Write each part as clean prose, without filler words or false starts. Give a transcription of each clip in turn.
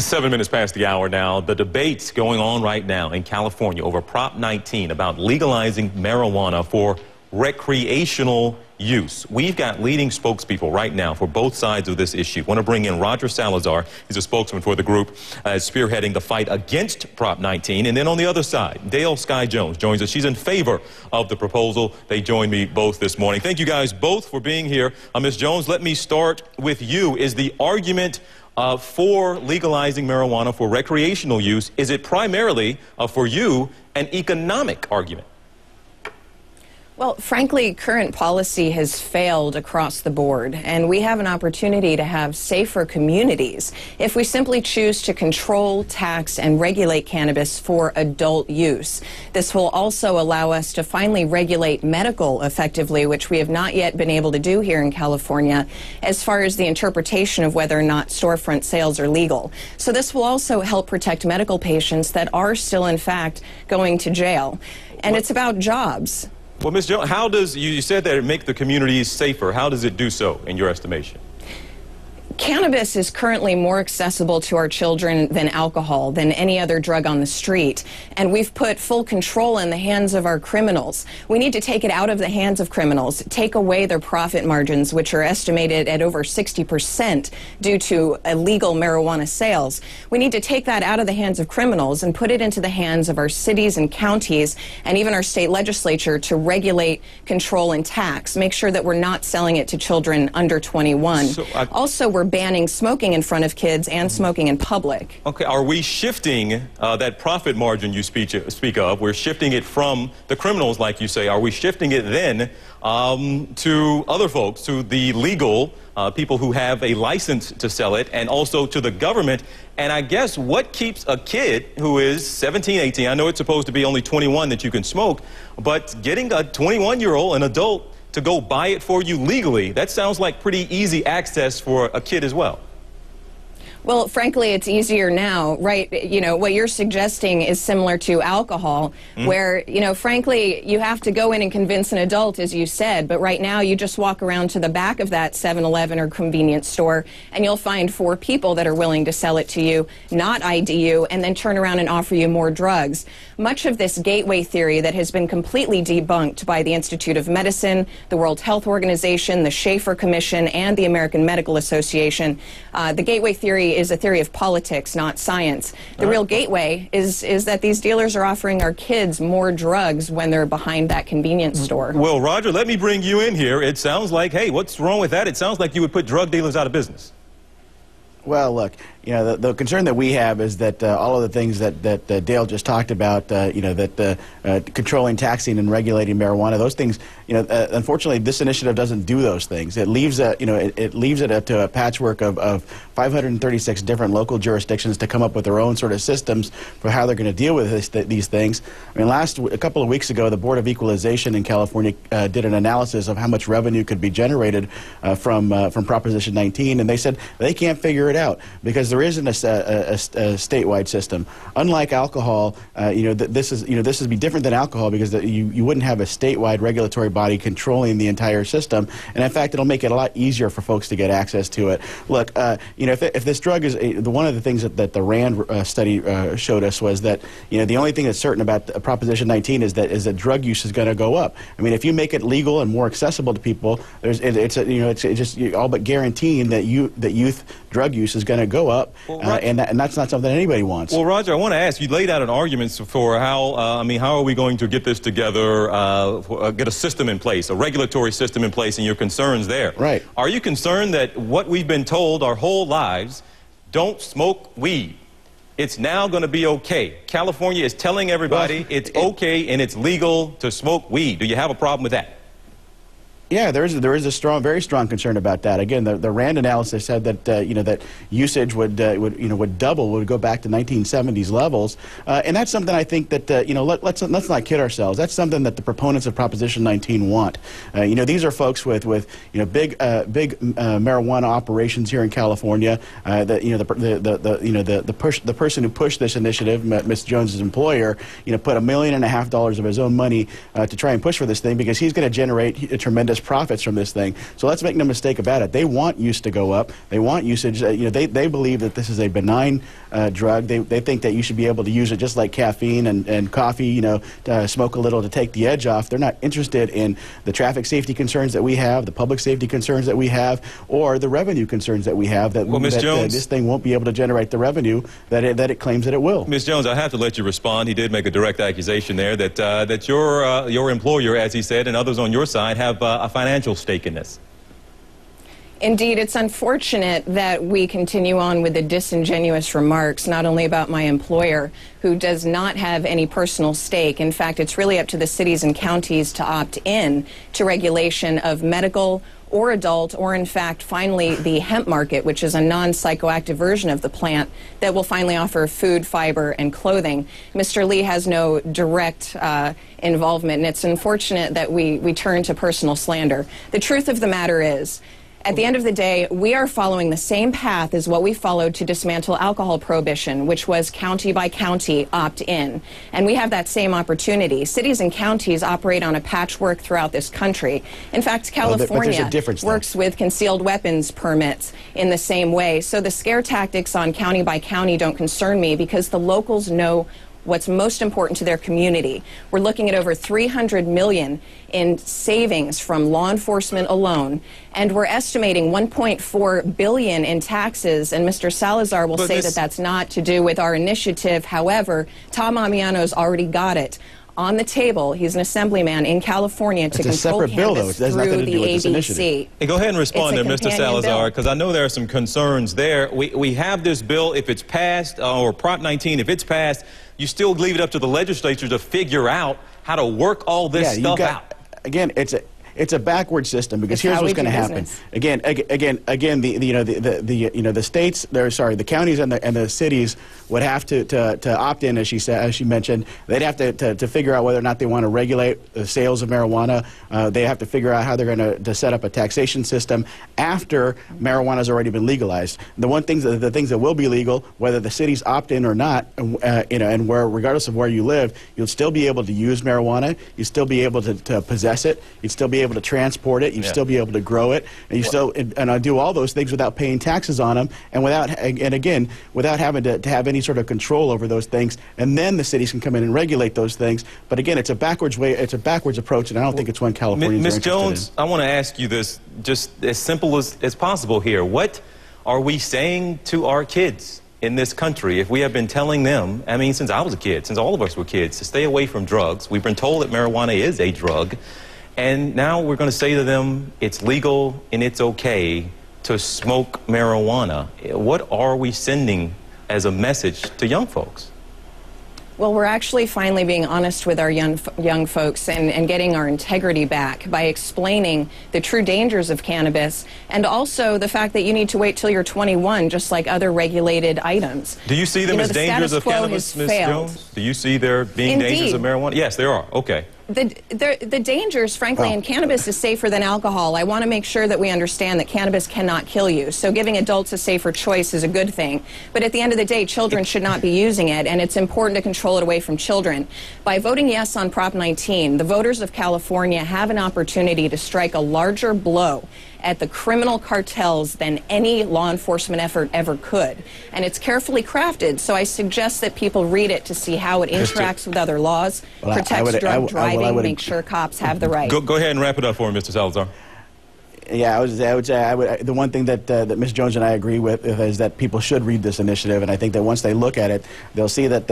7 minutes past the hour now. The debates going on right now in California over Prop-19 about legalizing marijuana for recreational use. We've got leading spokespeople right now for both sides of this issue. I want to bring in Roger Salazar. He's a spokesman for the group spearheading the fight against Prop-19. And then on the other side, Dale Sky Jones joins us. She's in favor of the proposal. They joined me both this morning. Thank you guys both for being here. Ms. Jones, let me start with you. Is the argument for legalizing marijuana for recreational use, is it primarily for you an economic argument? Well, frankly, current policy has failed across the board, and we have an opportunity to have safer communities if we simply choose to control, tax, and regulate cannabis for adult use. This will also allow us to finally regulate medical effectively, which we have not yet been able to do here in California, as far as the interpretation of whether or not storefront sales are legal. So this will also help protect medical patients that are still, in fact, going to jail. And it's about jobs. Well, Ms. Jones, how does, you said that it make the communities safer. How does it do so, in your estimation? Cannabis is currently more accessible to our children than alcohol, than any other drug on the street. And we've put full control in the hands of our criminals. We need to take it out of the hands of criminals, take away their profit margins, which are estimated at over 60% due to illegal marijuana sales. We need to take that out of the hands of criminals and put it into the hands of our cities and counties and even our state legislature to regulate, control, and tax. Make sure that we're not selling it to children under 21. Also, we're banning smoking in front of kids and smoking in public. Okay, are we shifting that profit margin you speak of? We're shifting it from the criminals, like you say. Are we shifting it then to other folks, to the legal people who have a license to sell it, and also to the government? And I guess what keeps a kid who is 17, 18, I know it's supposed to be only 21 that you can smoke, but getting a 21-year-old, an adult, to go buy it for you legally, that sounds like pretty easy access for a kid as well. Well, frankly, it's easier now, right? You know, what you're suggesting is similar to alcohol, where, you know, frankly, you have to go in and convince an adult, as you said, but right now you just walk around to the back of that 7-Eleven or convenience store and you'll find 4 people that are willing to sell it to you, not ID you, and then turn around and offer you more drugs. Much of this gateway theory that has been completely debunked by the Institute of Medicine, the World Health Organization, the Schaefer Commission, and the American Medical Association, the gateway theory is a theory of politics, not science. The real gateway is that these dealers are offering our kids more drugs when they're behind that convenience store. Well, Roger, let me bring you in here. It sounds like, hey, what's wrong with that? It sounds like you would put drug dealers out of business. Well, look, you know, the concern that we have is that all of the things that Dale just talked about, you know, that controlling, taxing, and regulating marijuana, those things, you know, unfortunately, this initiative doesn't do those things. It leaves you know, it leaves it up to a patchwork of 536 different local jurisdictions to come up with their own sort of systems for how they're going to deal with these things. I mean, a couple of weeks ago, the Board of Equalization in California did an analysis of how much revenue could be generated from Proposition 19, and they said they can't figure it out because there isn't a statewide system. Unlike alcohol, you know, this would be different than alcohol because you wouldn't have a statewide regulatory body controlling the entire system, and in fact, it'll make it a lot easier for folks to get access to it. Look, you know, if this drug is one of the things that the RAND study showed us was that, you know, the only thing that's certain about Proposition 19 is that drug use is going to go up. I mean, if you make it legal and more accessible to people, it's just all but guaranteeing that youth drug use is going to go up, and that's not something anybody wants. Well, Roger, I want to ask, you laid out an argument for how, I mean, how are we going to get this together, get a system in place, a regulatory system in place, and your concerns there. Right. Are you concerned that what we've been told our whole lives, don't smoke weed, it's now going to be okay? California is telling everybody it's okay and it's legal to smoke weed. Do you have a problem with that? Yeah, there is a very strong concern about that. Again, the RAND analysis said that you know, that usage would double, would go back to 1970s levels, and that's something I think that you know, let's not kid ourselves. That's something that the proponents of Proposition 19 want. You know, these are folks with you know, big marijuana operations here in California. That, you know, the person who pushed this initiative, Ms. Jones's employer, you know, put $1.5 million of his own money to try and push for this thing because he's going to generate a tremendous tremendous profits from this thing. So let's make no mistake about it. They want use to go up. They want usage. They believe that this is a benign drug. They think that you should be able to use it just like caffeine and coffee, to smoke a little to take the edge off. They're not interested in the traffic safety concerns that we have, the public safety concerns that we have, or the revenue concerns that we have, that, well, this thing won't be able to generate the revenue that it claims that it will. Ms. Jones, I have to let you respond. He did make a direct accusation there that your employer, as he said, and others on your side have a financial stake in this. Indeed, it's unfortunate that we continue on with the disingenuous remarks, not only about my employer, who does not have any personal stake. In fact, it's really up to the cities and counties to opt in to regulation of medical or adult, or in fact, finally, the hemp market, which is a non-psychoactive version of the plant that will finally offer food, fiber, and clothing. Mr. Lee has no direct involvement, and it's unfortunate that we turn to personal slander. The truth of the matter is, at the end of the day, we are following the same path as what we followed to dismantle alcohol prohibition, which was county by county opt-in. And we have that same opportunity. Cities and counties operate on a patchwork throughout this country. In fact, California works with concealed weapons permits in the same way. So the scare tactics on county by county don't concern me, because the locals know what's most important to their community. We're looking at over $300 million in savings from law enforcement alone, and we're estimating $1.4 billion in taxes, and Mr. Salazar will say that that's not to do with our initiative. However, Tom Amiano's already got it on the table. He's an assemblyman in California to control cannabis through the ABC. Hey, go ahead and respond there, Mr. Salazar, because I know there are some concerns there. We have this bill, if it's passed, or Prop-19, if it's passed, you still leave it up to the legislature to figure out how to work all this stuff out. Again, it's a backward system, because here's what's going to happen. Again, the states, the counties and the cities would have to opt in, as she mentioned. They'd have to figure out whether or not they want to regulate the sales of marijuana. They have to figure out how they're going to set up a taxation system after marijuana has already been legalized. The things that will be legal, whether the cities opt in or not, and regardless of where you live, you'll still be able to use marijuana. You'll still be able to possess it. You'd still be able to transport it. You'd still be able to grow it, and I do all those things without paying taxes on them, and without having to have any sort of control over those things. And then the cities can come in and regulate those things. But again, it's a backwards approach, and I don't think it's one Californians are interested in. Ms. Jones, I want to ask you this just as simple as possible here. What are we saying to our kids in this country if we have been telling them, I mean, since I was a kid, since all of us were kids, to stay away from drugs? We've been told that marijuana is a drug, and now we're going to say to them it's legal and it's okay to smoke marijuana. What are we sending as a message to young folks? Well, we're actually finally being honest with our young folks and getting our integrity back by explaining the true dangers of cannabis, and also the fact that you need to wait till you're 21, just like other regulated items. Do you see them as dangers of cannabis, Ms. Jones? Do you see there being dangers of marijuana? Yes, there are. Okay. The dangers, frankly, in cannabis is safer than alcohol. I want to make sure that we understand that cannabis cannot kill you. So giving adults a safer choice is a good thing. But at the end of the day, children should not be using it, and it's important to control it away from children. By voting yes on Prop-19, the voters of California have an opportunity to strike a larger blow at the criminal cartels than any law enforcement effort ever could. And it's carefully crafted, so I suggest that people read it to see how it interacts with other laws, protects drug driving, make sure cops have the right. Go ahead and wrap it up for me, Mr. Salazar. Yeah, I would say the one thing that Ms. Jones and I agree with is that people should read this initiative, and I think that once they look at it, they'll see that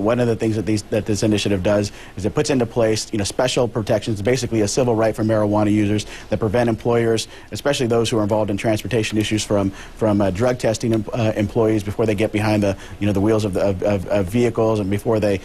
one of the things that this initiative does is it puts into place special protections, basically a civil right for marijuana users that prevent employers, especially those who are involved in transportation issues, from drug testing employees before they get behind the wheels of vehicles and before they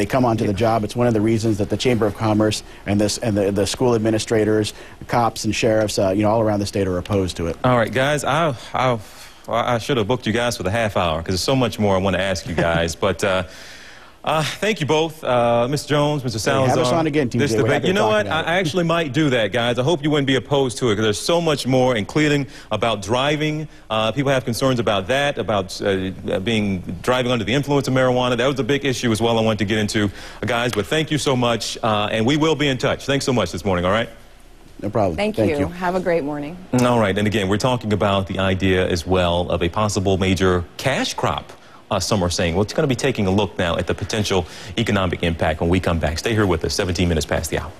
come onto the job. It's one of the reasons that the Chamber of Commerce and the school administrators, cops, and sheriffs, all around the state are opposed to it. All right, guys, I should have booked you guys for the half hour because there's so much more I want to ask you guys. But thank you both, Mr. Jones, Mr. Salazar. Have us on again, TJ. You know what? I actually might do that, guys. I hope you wouldn't be opposed to it because there's so much more, including about driving. People have concerns about that, about driving under the influence of marijuana. That was a big issue as well I wanted to get into, guys. But thank you so much, and we will be in touch. Thanks so much this morning, all right? No problem. Thank you. Have a great morning. All right, and again, we're talking about the idea as well of a possible major cash crop. Some are saying, well, it's going to be taking a look now at the potential economic impact when we come back. Stay here with us, 17 minutes past the hour.